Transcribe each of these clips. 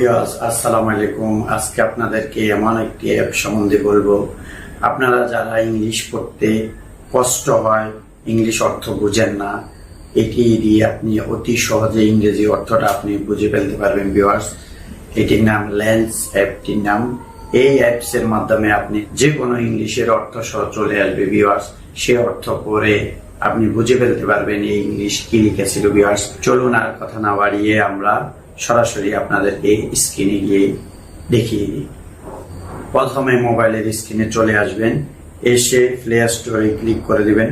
Viewers, আসসালামু আলাইকুম। আজকে আপনাদেরকে এমন একটি অ্যাপ সম্বন্ধে বলবো। আপনারা যারা ইংলিশ পড়তে কষ্ট হয়, ইংলিশ অর্থ বুঝেন না, এটি দিয়ে আপনি অতি সহজে ইংরেজি অর্থটা আপনি বুঝে ফেলতে পারবেন ভিউয়ার্স। এটির নাম লেন্স, অ্যাপটির নাম। এই অ্যাপস এর মাধ্যমে আপনি যে কোনো ইংলিশের অর্থ সহ চলে আসবে ভিউয়ার্স। সে অর্থ পড়ে আপনি বুঝে ফেলতে পারবেন এই ইংলিশ কি লিখেছিল ভিউয়ার্স। চলুন আর কথা না বাড়িয়ে আমরা সরাসরি আপনাদেরকে স্ক্রিনে গিয়ে দেখিয়ে দিই। প্রথমে মোবাইলের স্ক্রিনে চলে আসবেন, এসে প্লে স্টোরে ক্লিক করে দিবেন।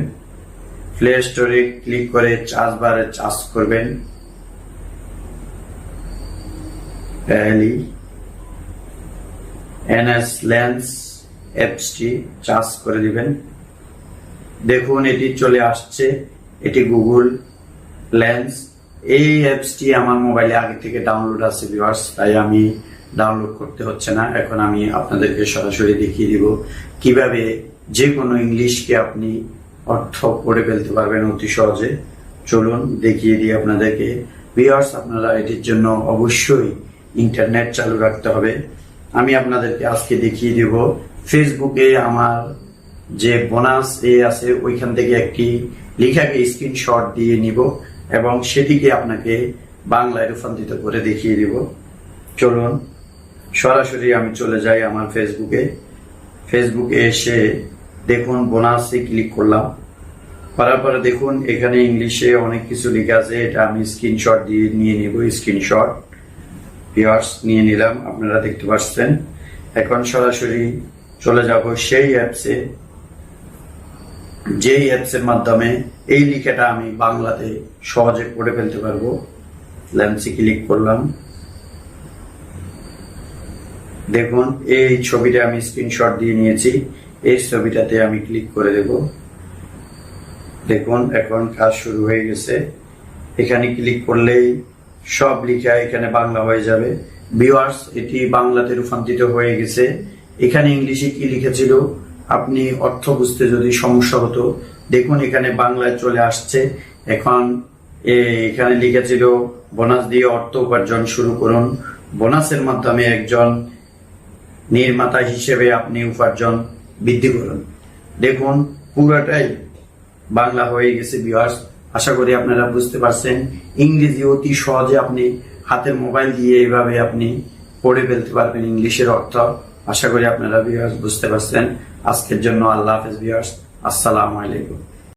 প্লে স্টোরে ক্লিক করে চার্জ বারে চার্জ করবেন এনএস লেন্স অ্যাপসটি চার্জ করে দিবেন। দেখুন এটি চলে আসছে, এটি গুগল লেন্স। এই অ্যাপসটি আমার মোবাইলে আগে থেকে ডাউনলোড আছে ভিউয়ার্স, তাই আমি ডাউনলোড করতে হচ্ছে না। এখন আমি আপনাদেরকে সরাসরি দেখিয়ে দিব কিভাবে যে কোনো ইংলিশকে আপনি অর্থ পড়ে ফেলতে পারবেন অতি সহজে। চলুন দেখিয়ে দিই আপনাদেরকে ভিউয়ার্স। আপনারা এটির জন্য অবশ্যই ইন্টারনেট চালু রাখতে হবে। আমি আপনাদেরকে আজকে দেখিয়ে দিব ফেসবুকে আমার যে বোনাস আছে ওইখান থেকে একটি লেখাকে স্ক্রিনশট দিয়ে নিব এবং সেটিকে আপনাকে বাংলায় রূপান্তরিত করে দেখিয়ে দিব। চলুন সরাসরি আমি চলে যাই আমার ফেসবুকে এসে দেখুন বোনাসে ক্লিক করলাম। করার পরে দেখুন এখানে ইংলিশে অনেক কিছু লেখা আছে, এটা আমি স্ক্রিনশট দিয়ে নিয়ে নিব। স্ক্রিনশট ভিউয়ার্স নিয়ে নিলাম, আপনারা দেখতে পাচ্ছেন। এখন সরাসরি চলে যাব সেই অ্যাপসে, যেই অ্যাপসের মাধ্যমে এই লেখাটা আমি বাংলাতে সহজে পড়ে ফেলতে পারবো। লেন্সে ক্লিক করলাম, দেখুন এই ছবিটা আমি স্ক্রিনশট দিয়ে নিয়েছি, এই ছবিটাতে আমি ক্লিক করে দেব। দেখুন এখন কাজ শুরু হয়ে গেছে। এখানে ক্লিক করলেই সব লেখা এখানে বাংলা হয়ে যাবে ভিউয়ার্স। এটি বাংলাতে রূপান্তরিত হয়ে গেছে। এখানে ইংলিশে কি লিখেছিল আপনি অর্থ বুঝতে যদি সমস্যা হতো, দেখুন এখানে বাংলায় চলে আসছে। এখন এখানে লিখেছিল বোনাস দিয়ে অর্থ উপার্জন শুরু করুন। বোনাসের মাধ্যমে একজন নির্মাতা হিসেবে আপনি উপার্জন বৃদ্ধি করুন। দেখুন পুরোটাই বাংলা হয়ে গেছে ভিউয়ার্স। আশা করি আপনারা বুঝতে পারছেন। ইংরেজি অতি সহজে আপনি হাতের মোবাইল দিয়ে এইভাবে আপনি পড়ে ফেলতে পারবেন ইংলিশের অর্থ। আশা করি আপনারা ভিউয়ার্স বুঝতে পারছেন। আজকের জন্য আল্লাহ হাফেজ ভিউয়ার্স, আসসালামু আলাইকুম।